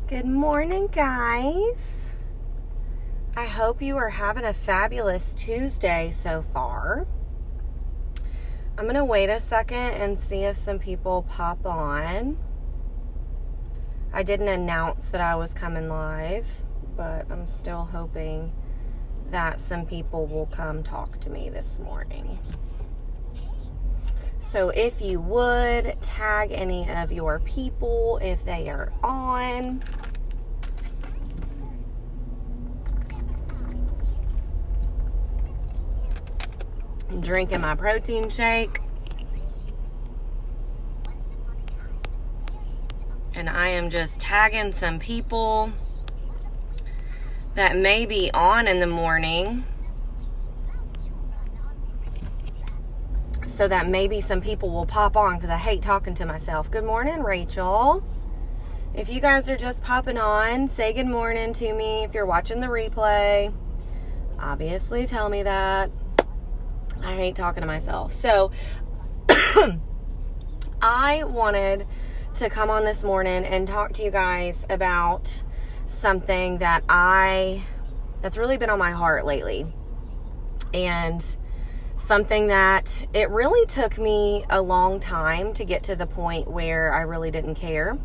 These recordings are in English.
Good morning, guys. I hope you are having a fabulous Tuesday so far. I'm going to wait a second and see if some people pop on. I didn't announce that I was coming live, but I'm still hoping that some people will come talk to me this morning. So if you would, tag any of your people if they are on. I'm drinking my protein shake. And I am just tagging some people that may be on in the morning, so that maybe some people will pop on, because I hate talking to myself. Good morning, Rachel. If you guys are just popping on, say good morning to me. If you're watching the replay, obviously tell me that. I hate talking to myself. So I wanted to come on this morning and talk to you guys about something that's really been on my heart lately. And something that it really took me a long time to get to the point where I really didn't care.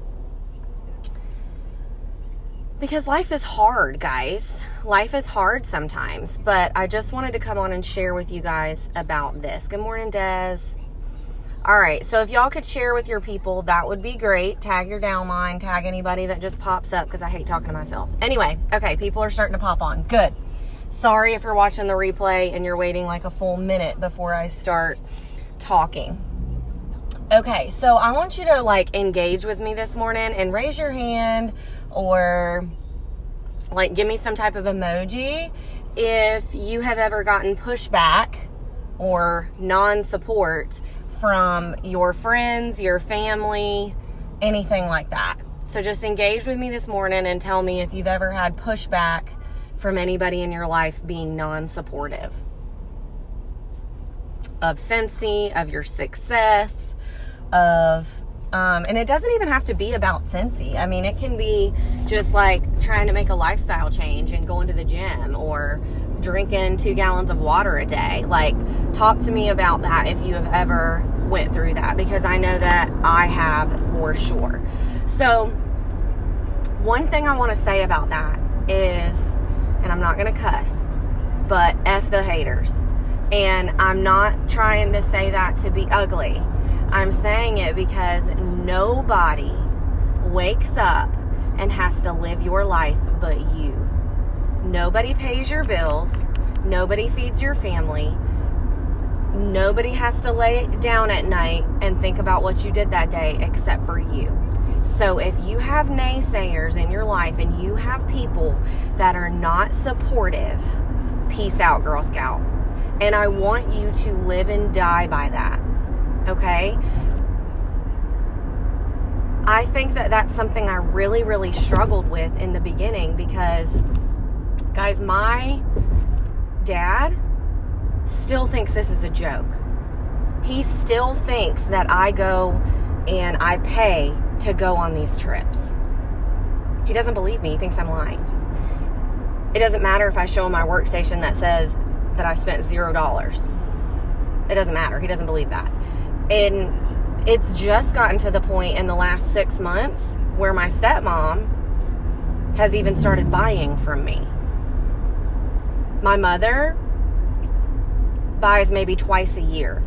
Because life is hard, guys. Life is hard sometimes. But I just wanted to come on and share with you guys about this. Good morning, Des. All right, so if y'all could share with your people, that would be great. Tag your downline, tag anybody that just pops up, because I hate talking to myself. Anyway, okay, people are starting to pop on. Good. Sorry if you're watching the replay and you're waiting like a full minute before I start talking. Okay, so I want you to like engage with me this morning and raise your hand or like give me some type of emoji if you have ever gotten pushback or non-support from your friends, your family, anything like that. So just engage with me this morning and tell me if you've ever had pushback from anybody in your life being non-supportive of Scentsy, of your success, and it doesn't even have to be about Scentsy. I mean, it can be just like trying to make a lifestyle change and going to the gym or drinking 2 gallons of water a day. Like, talk to me about that if you have ever went through that, because I know that I have for sure. So one thing I want to say about that is, and I'm not going to cuss, but F the haters. And I'm not trying to say that to be ugly. I'm saying it because nobody wakes up and has to live your life but you. Nobody pays your bills. Nobody feeds your family. Nobody has to lay down at night and think about what you did that day except for you. So if you have naysayers in your life and you have people that are not supportive, peace out, Girl Scout. And I want you to live and die by that. Okay? I think that that's something I really, really struggled with in the beginning, because, guys, my dad still thinks this is a joke. He still thinks that I go and I pay to go on these trips. He doesn't believe me. He thinks I'm lying. It doesn't matter if I show him my workstation that says that I spent $0. It doesn't matter. He doesn't believe that. And it's just gotten to the point in the last 6 months where my stepmom has even started buying from me. My mother buys maybe twice a year.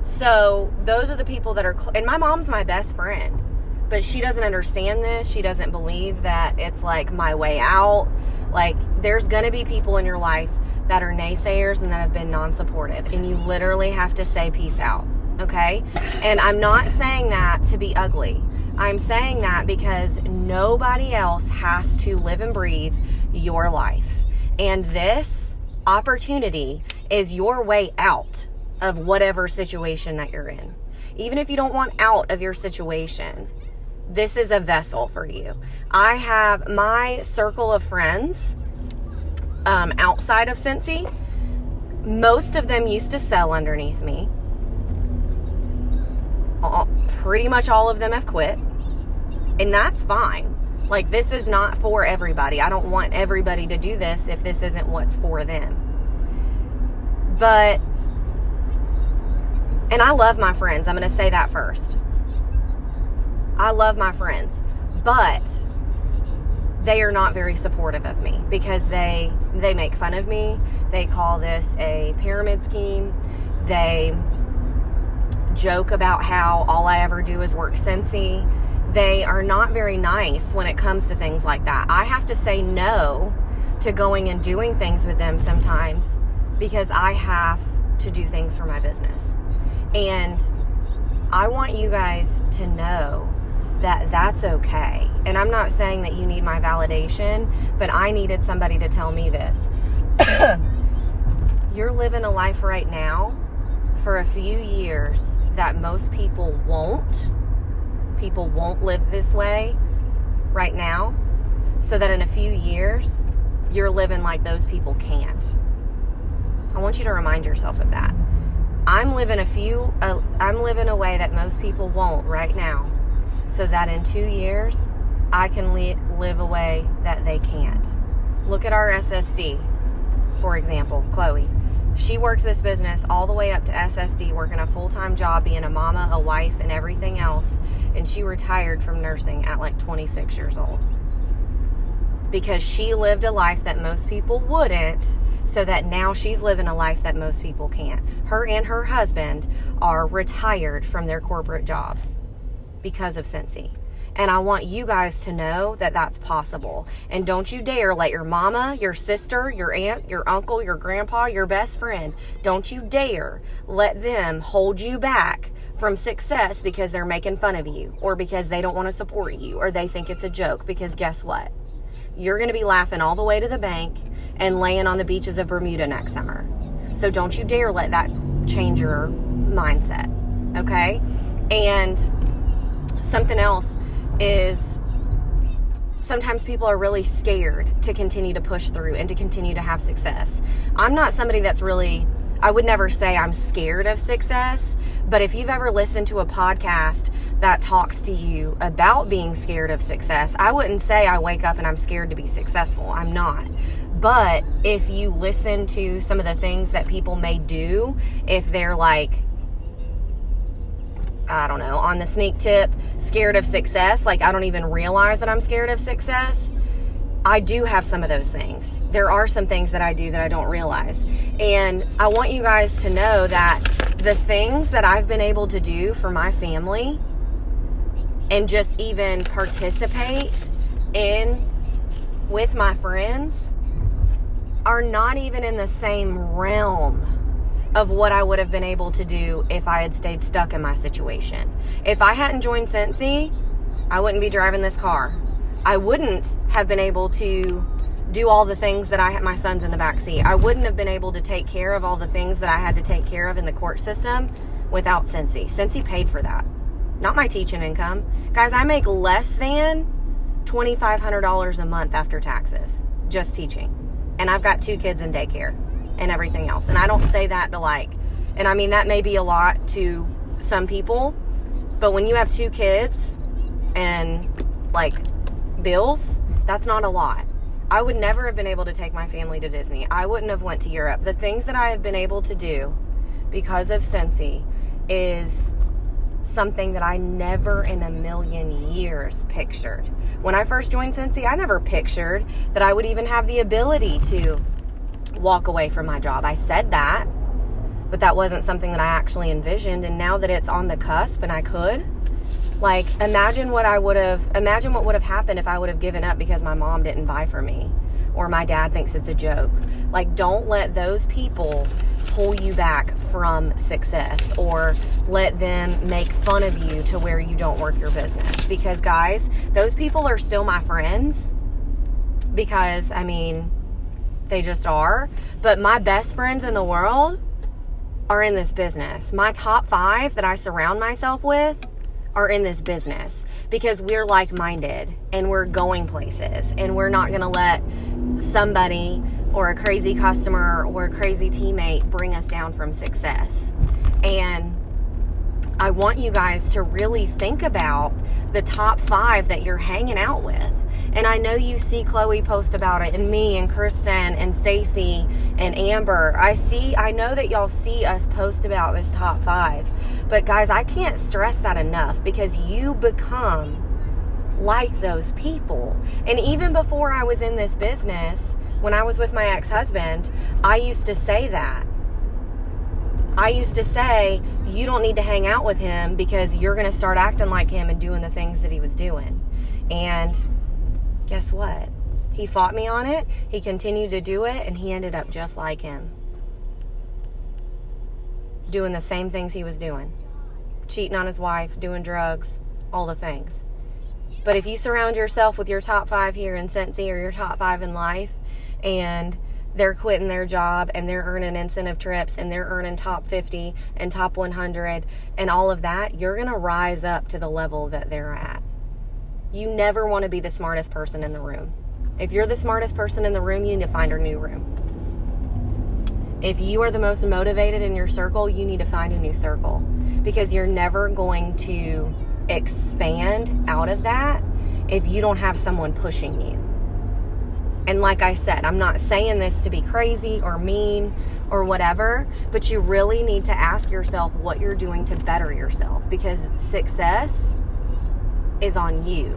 So those are the people that are, and my mom's my best friend, but she doesn't understand this. She doesn't believe that it's like my way out. Like, there's going to be people in your life that are naysayers and that have been non-supportive, and you literally have to say peace out. Okay? And I'm not saying that to be ugly. I'm saying that because nobody else has to live and breathe your life. And this opportunity is your way out of whatever situation that you're in. Even if you don't want out of your situation, this is a vessel for you. I have my circle of friends outside of Scentsy. Most of them used to sell underneath me. Pretty much all of them have quit. And that's fine. Like, this is not for everybody. I don't want everybody to do this if this isn't what's for them. But, and I love my friends. I'm going to say that first. I love my friends. But they are not very supportive of me because they make fun of me. They call this a pyramid scheme. They joke about how all I ever do is work Scentsy. They are not very nice when it comes to things like that. I have to say no to going and doing things with them sometimes because I have to do things for my business. And I want you guys to know that that's okay. And I'm not saying that you need my validation, but I needed somebody to tell me this. You're living a life right now for a few years that most people won't. People won't live this way right now, so that in a few years, you're living like those people can't. I want you to remind yourself of that. I'm living a way that most people won't right now, so that in 2 years, I can live a way that they can't. Look at our SSD, for example, Chloe. She worked this business all the way up to SSD, working a full-time job, being a mama, a wife, and everything else. And she retired from nursing at like 26 years old. Because she lived a life that most people wouldn't, so that now she's living a life that most people can't. Her and her husband are retired from their corporate jobs because of Scentsy. And I want you guys to know that that's possible. And don't you dare let your mama, your sister, your aunt, your uncle, your grandpa, your best friend, don't you dare let them hold you back from success because they're making fun of you, or because they don't want to support you, or they think it's a joke. Because guess what? You're going to be laughing all the way to the bank and laying on the beaches of Bermuda next summer. So don't you dare let that change your mindset. Okay? And something else is sometimes people are really scared to continue to push through and to continue to have success. I'm not somebody that's really, I would never say I'm scared of success, but if you've ever listened to a podcast that talks to you about being scared of success, I wouldn't say I wake up and I'm scared to be successful. I'm not. But if you listen to some of the things that people may do, if they're like, I don't know, on the sneak tip, scared of success, like I don't even realize that I'm scared of success, I do have some of those things. There are some things that I do that I don't realize. And I want you guys to know that the things that I've been able to do for my family and just even participate in with my friends are not even in the same realm of what I would have been able to do if I had stayed stuck in my situation. If I hadn't joined Scentsy, I wouldn't be driving this car. I wouldn't have been able to do all the things that my son's in the backseat. I wouldn't have been able to take care of all the things that I had to take care of in the court system without Scentsy. Scentsy paid for that, not my teaching income. Guys, I make less than $2,500 a month after taxes, just teaching. And I've got 2 kids in daycare and everything else. And I don't say that to and I mean, that may be a lot to some people, but when you have 2 kids and bills, that's not a lot. I would never have been able to take my family to Disney. I wouldn't have went to Europe. The things that I have been able to do because of Scentsy is something that I never in a million years pictured. When I first joined Scentsy, I never pictured that I would even have the ability to walk away from my job. I said that, but that wasn't something that I actually envisioned. And now that it's on the cusp and I could, imagine what would have happened if I would have given up because my mom didn't buy for me or my dad thinks it's a joke. Don't let those people pull you back from success or let them make fun of you to where you don't work your business. Because guys, those people are still my friends because, they just are. But my best friends in the world are in this business. My top 5 that I surround myself with are in this business because we're like-minded and we're going places, and we're not going to let somebody or a crazy customer or a crazy teammate bring us down from success. And I want you guys to really think about the top 5 that you're hanging out with. And I know you see Chloe post about it, and me and Kristen and Stacy and Amber. I know that y'all see us post about this top 5. But guys, I can't stress that enough, because you become like those people. And even before I was in this business, when I was with my ex-husband, I used to say that. I used to say, you don't need to hang out with him because you're going to start acting like him and doing the things that he was doing. And guess what? He fought me on it. He continued to do it, and he ended up just like him. Doing the same things he was doing. Cheating on his wife, doing drugs, all the things. But if you surround yourself with your top 5 here in Scentsy, or your top 5 in life, and they're quitting their job and they're earning incentive trips and they're earning top 50 and top 100 and all of that, you're going to rise up to the level that they're at. You never want to be the smartest person in the room. If you're the smartest person in the room, you need to find a new room. If you are the most motivated in your circle, you need to find a new circle, because you're never going to expand out of that if you don't have someone pushing you. And like I said, I'm not saying this to be crazy or mean or whatever, but you really need to ask yourself what you're doing to better yourself, because success is on you.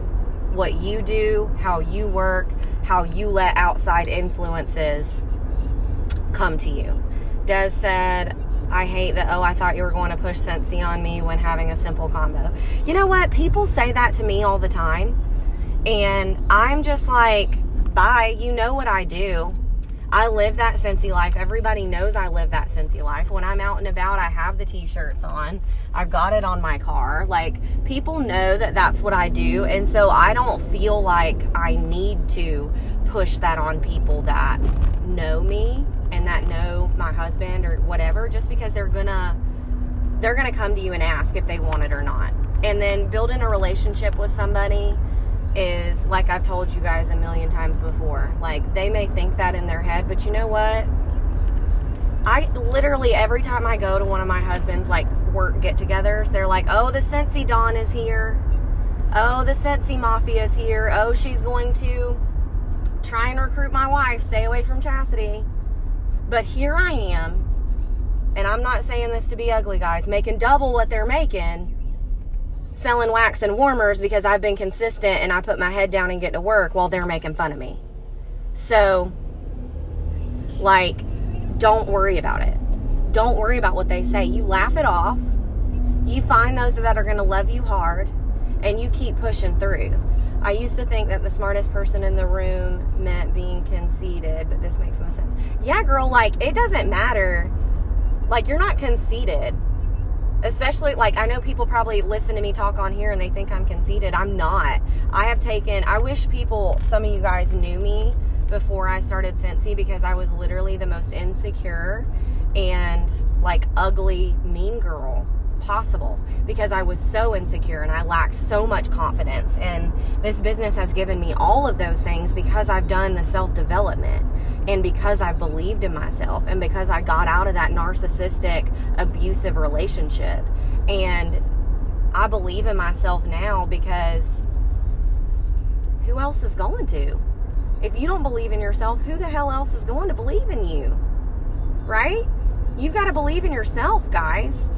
What you do, how you work, how you let outside influences come to you. Des said, I hate that, I thought you were going to push Scentsy on me when having a simple combo. You know what? People say that to me all the time. And I'm just like, bye, you know what I do. I live that Scentsy life. Everybody knows I live that Scentsy life. When I'm out and about, I have the t-shirts on. I've got it on my car. Like, people know that that's what I do. And so I don't feel like I need to push that on people that know me and that know my husband or whatever, just because they're gonna come to you and ask if they want it or not. And then building a relationship with somebody is, like I've told you guys a million times before, like, they may think that in their head, but you know what? I literally, every time I go to one of my husband's like work get-togethers, they're like, oh, the Scentsy Dawn is here. Oh, the Scentsy Mafia is here. Oh, she's going to try and recruit my wife. Stay away from Chastity. But here I am, and I'm not saying this to be ugly, guys, making double what they're making, selling wax and warmers because I've been consistent and I put my head down and get to work while they're making fun of me. So, like, don't worry about it. Don't worry about what they say. You laugh it off. You find those that are going to love you hard, and you keep pushing through. I used to think that the smartest person in the room meant being conceited, but this makes no sense. Yeah, girl, like, it doesn't matter. Like, you're not conceited. Especially, like, I know people probably listen to me talk on here and they think I'm conceited. I'm not. I wish some of you guys knew me before I started Scentsy, because I was literally the most insecure and, like, ugly, mean girl possible, because I was so insecure and I lacked so much confidence. And this business has given me all of those things because I've done the self-development, and because I believed in myself, and because I got out of that narcissistic, abusive relationship. And I believe in myself now, because who else is going to? If you don't believe in yourself, who the hell else is going to believe in you? Right? You've got to believe in yourself, guys.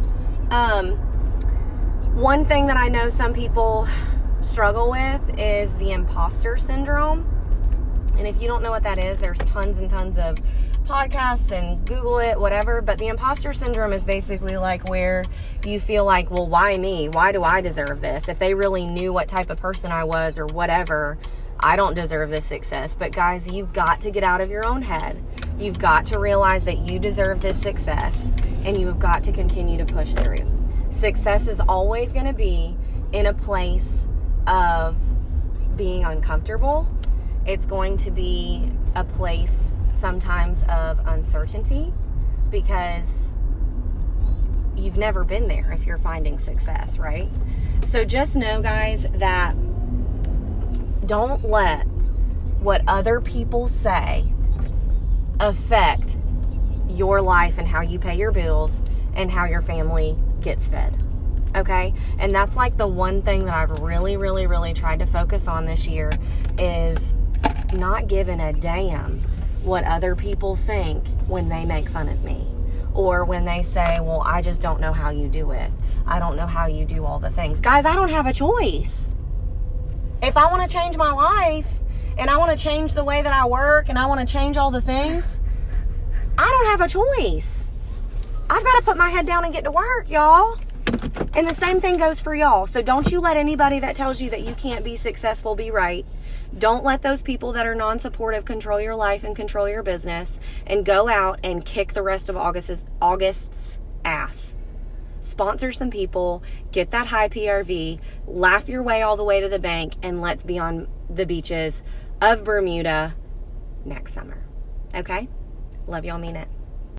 One thing that I know some people struggle with is the impostor syndrome. And if you don't know what that is, there's tons and tons of podcasts, and Google it, whatever. But the imposter syndrome is basically like where you feel like, well, why me? Why do I deserve this? If they really knew what type of person I was or whatever, I don't deserve this success. But guys, you've got to get out of your own head. You've got to realize that you deserve this success, and you have got to continue to push through. Success is always going to be in a place of being uncomfortable. It's going to be a place sometimes of uncertainty, because you've never been there if you're finding success, right? So just know, guys, that don't let what other people say affect your life and how you pay your bills and how your family gets fed. Okay? And that's like the one thing that I've really, really, really tried to focus on this year is not giving a damn what other people think when they make fun of me. Or when they say, well, I just don't know how you do it. I don't know how you do all the things. Guys, I don't have a choice. If I want to change my life and I want to change the way that I work and I want to change all the things, I don't have a choice. I've got to put my head down and get to work, y'all. And the same thing goes for y'all. So don't you let anybody that tells you that you can't be successful be right. Don't let those people that are non-supportive control your life and control your business, and go out and kick the rest of August's ass. Sponsor some people, get that high PRV, laugh your way all the way to the bank, and let's be on the beaches of Bermuda next summer. Okay? Love y'all, mean it.